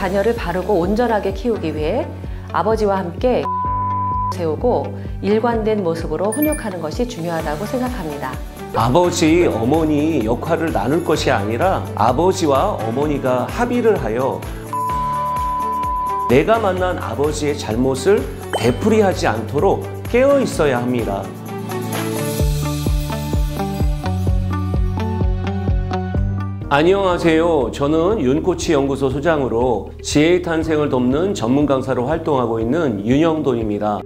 자녀를 바르고 온전하게 키우기 위해 아버지와 함께 세우고 일관된 모습으로 훈육하는 것이 중요하다고 생각합니다. 아버지, 어머니 역할을 나눌 것이 아니라 아버지와 어머니가 합의를 하여 내가 만난 아버지의 잘못을 되풀이하지 않도록 깨어 있어야 합니다. 안녕하세요. 저는 윤코치 연구소 소장으로 지혜의 탄생을 돕는 전문 강사로 활동하고 있는 윤영돈입니다.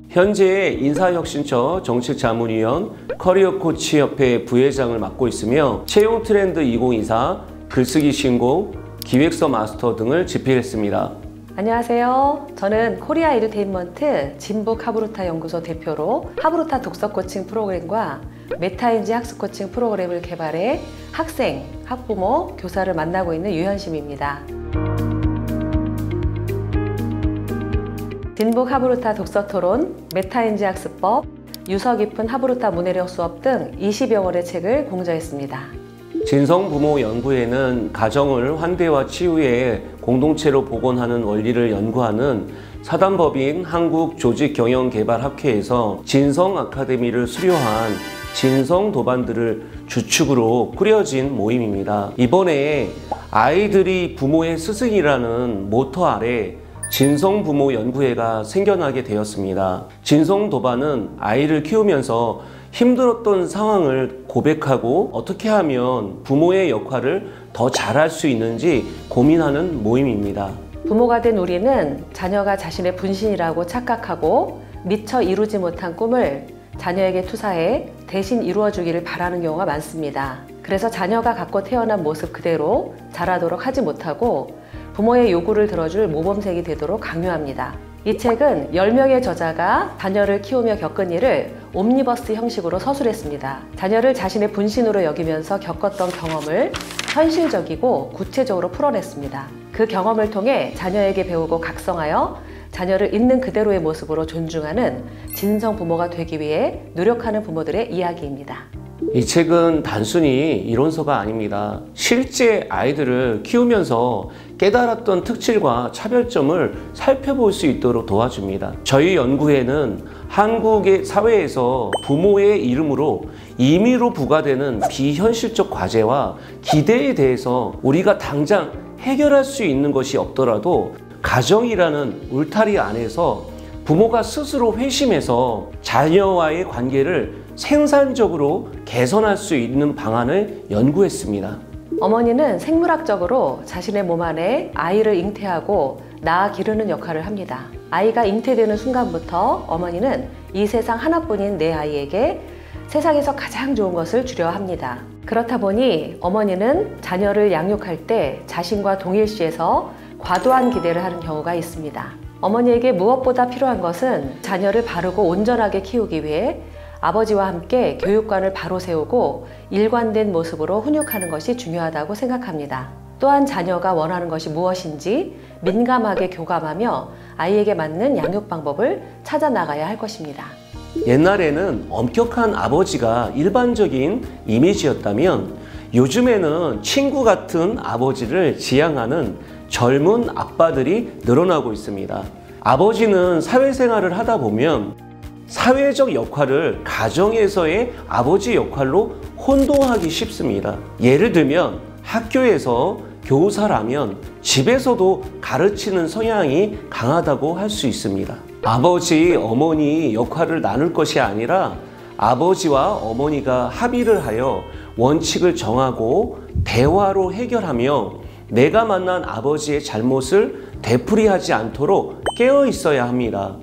현재 인사혁신처 정책자문위원 커리어코치협회 부회장을 맡고 있으며 채용 트렌드 2024, 글쓰기 신곡, 기획서 마스터 등을 집필했습니다. 안녕하세요. 저는 코리아 에듀테인먼트 진북 하브루타 연구소 대표로 하브루타 독서 코칭 프로그램과 메타인지 학습 코칭 프로그램을 개발해 학생, 학부모, 교사를 만나고 있는 유현심입니다. 진북 하브루타 독서 토론, 메타인지 학습법, 유서 깊은 하브루타 문해력 수업 등 20여 권의 책을 공저했습니다. 진성부모연구회는 가정을 환대와 치유의 공동체로 복원하는 원리를 연구하는 사단법인 한국조직경영개발학회에서 진성아카데미를 수료한 진성도반들을 주축으로 꾸려진 모임입니다. 이번에 아이들이 부모의 스승이라는 모토 아래 진성부모연구회가 생겨나게 되었습니다. 진성도반은 아이를 키우면서 힘들었던 상황을 고백하고 어떻게 하면 부모의 역할을 더 잘할 수 있는지 고민하는 모임입니다. 부모가 된 우리는 자녀가 자신의 분신이라고 착각하고 미처 이루지 못한 꿈을 자녀에게 투사해 대신 이루어주기를 바라는 경우가 많습니다. 그래서 자녀가 갖고 태어난 모습 그대로 자라도록 하지 못하고 부모의 요구를 들어줄 모범생이 되도록 강요합니다. 이 책은 10명의 저자가 자녀를 키우며 겪은 일을 옴니버스 형식으로 서술했습니다. 자녀를 자신의 분신으로 여기면서 겪었던 경험을 현실적이고 구체적으로 풀어냈습니다. 그 경험을 통해 자녀에게 배우고 각성하여 자녀를 있는 그대로의 모습으로 존중하는 진성 부모가 되기 위해 노력하는 부모들의 이야기입니다. 이 책은 단순히 이론서가 아닙니다. 실제 아이들을 키우면서 깨달았던 특질과 차별점을 살펴볼 수 있도록 도와줍니다. 저희 연구회는 한국의 사회에서 부모의 이름으로 임의로 부과되는 비현실적 과제와 기대에 대해서 우리가 당장 해결할 수 있는 것이 없더라도 가정이라는 울타리 안에서 부모가 스스로 회심해서 자녀와의 관계를 생산적으로 개선할 수 있는 방안을 연구했습니다. 어머니는 생물학적으로 자신의 몸 안에 아이를 잉태하고 낳아 기르는 역할을 합니다. 아이가 잉태되는 순간부터 어머니는 이 세상 하나뿐인 내 아이에게 세상에서 가장 좋은 것을 주려 합니다. 그렇다 보니 어머니는 자녀를 양육할 때 자신과 동일시해서 과도한 기대를 하는 경우가 있습니다. 어머니에게 무엇보다 필요한 것은 자녀를 바르고 온전하게 키우기 위해 아버지와 함께 교육관을 바로 세우고 일관된 모습으로 훈육하는 것이 중요하다고 생각합니다. 또한 자녀가 원하는 것이 무엇인지 민감하게 교감하며 아이에게 맞는 양육 방법을 찾아 나가야 할 것입니다. 옛날에는 엄격한 아버지가 일반적인 이미지였다면 요즘에는 친구 같은 아버지를 지향하는 젊은 아빠들이 늘어나고 있습니다. 아버지는 사회생활을 하다 보면 사회적 역할을 가정에서의 아버지 역할로 혼동하기 쉽습니다. 예를 들면 학교에서 교사라면 집에서도 가르치는 성향이 강하다고 할 수 있습니다. 아버지, 어머니 역할을 나눌 것이 아니라 아버지와 어머니가 합의를 하여 원칙을 정하고 대화로 해결하며 내가 만난 아버지의 잘못을 되풀이하지 않도록 깨어 있어야 합니다.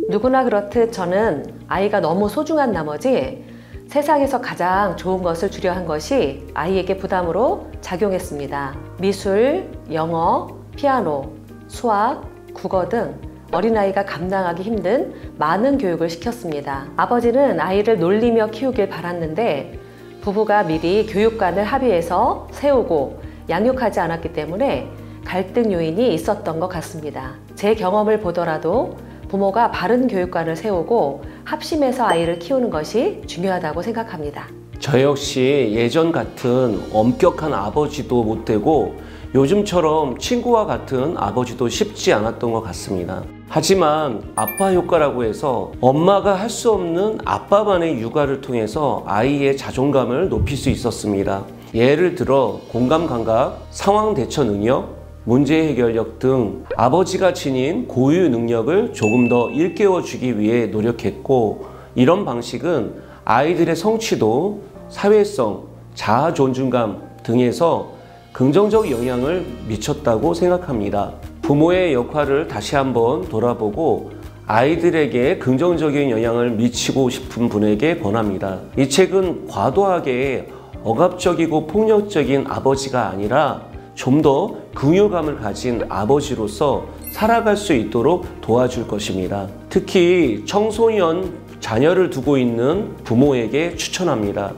누구나 그렇듯 저는 아이가 너무 소중한 나머지 세상에서 가장 좋은 것을 주려 한 것이 아이에게 부담으로 작용했습니다. 미술, 영어, 피아노, 수학, 국어 등 어린아이가 감당하기 힘든 많은 교육을 시켰습니다. 아버지는 아이를 놀리며 키우길 바랐는데 부부가 미리 교육관을 합의해서 세우고 양육하지 않았기 때문에 갈등 요인이 있었던 것 같습니다. 제 경험을 보더라도 부모가 바른 교육관을 세우고 합심해서 아이를 키우는 것이 중요하다고 생각합니다. 저 역시 예전 같은 엄격한 아버지도 못 되고 요즘처럼 친구와 같은 아버지도 쉽지 않았던 것 같습니다. 하지만 아빠 효과라고 해서 엄마가 할 수 없는 아빠만의 육아를 통해서 아이의 자존감을 높일 수 있었습니다. 예를 들어 공감 감각, 상황 대처 능력, 문제 해결력 등 아버지가 지닌 고유 능력을 조금 더 일깨워 주기 위해 노력했고, 이런 방식은 아이들의 성취도, 사회성, 자아 존중감 등에서 긍정적 영향을 미쳤다고 생각합니다. 부모의 역할을 다시 한번 돌아보고 아이들에게 긍정적인 영향을 미치고 싶은 분에게 권합니다. 이 책은 과도하게 억압적이고 폭력적인 아버지가 아니라 좀 더 긍휼감을 가진 아버지로서 살아갈 수 있도록 도와줄 것입니다. 특히 청소년 자녀를 두고 있는 부모에게 추천합니다.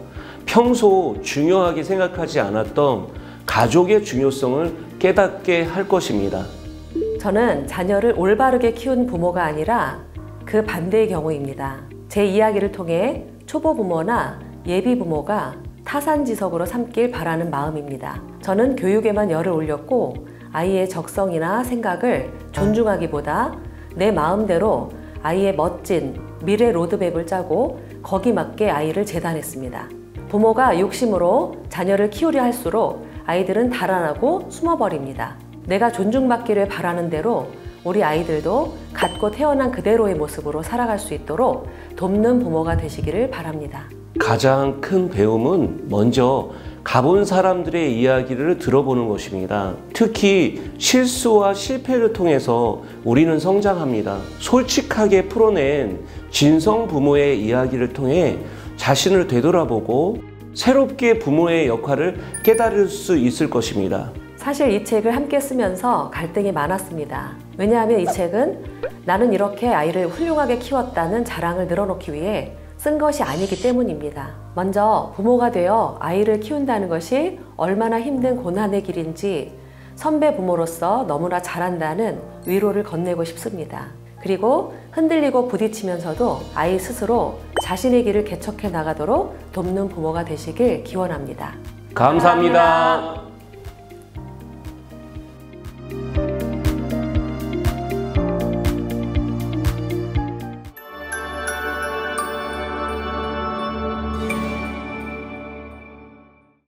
평소 중요하게 생각하지 않았던 가족의 중요성을 깨닫게 할 것입니다. 저는 자녀를 올바르게 키운 부모가 아니라 그 반대의 경우입니다. 제 이야기를 통해 초보 부모나 예비 부모가 타산지석으로 삼길 바라는 마음입니다. 저는 교육에만 열을 올렸고 아이의 적성이나 생각을 존중하기보다 내 마음대로 아이의 멋진 미래 로드맵을 짜고 거기 맞게 아이를 재단했습니다. 부모가 욕심으로 자녀를 키우려 할수록 아이들은 달아나고 숨어버립니다. 내가 존중받기를 바라는 대로 우리 아이들도 갖고 태어난 그대로의 모습으로 살아갈 수 있도록 돕는 부모가 되시기를 바랍니다. 가장 큰 배움은 먼저 가본 사람들의 이야기를 들어보는 것입니다. 특히 실수와 실패를 통해서 우리는 성장합니다. 솔직하게 풀어낸 진성 부모의 이야기를 통해 자신을 되돌아보고 새롭게 부모의 역할을 깨달을 수 있을 것입니다. 사실 이 책을 함께 쓰면서 갈등이 많았습니다. 왜냐하면 이 책은 나는 이렇게 아이를 훌륭하게 키웠다는 자랑을 늘어놓기 위해 쓴 것이 아니기 때문입니다. 먼저 부모가 되어 아이를 키운다는 것이 얼마나 힘든 고난의 길인지 선배 부모로서 너무나 잘한다는 위로를 건네고 싶습니다. 그리고 흔들리고 부딪히면서도 아이 스스로 자신의 길을 개척해 나가도록 돕는 부모가 되시길 기원합니다. 감사합니다.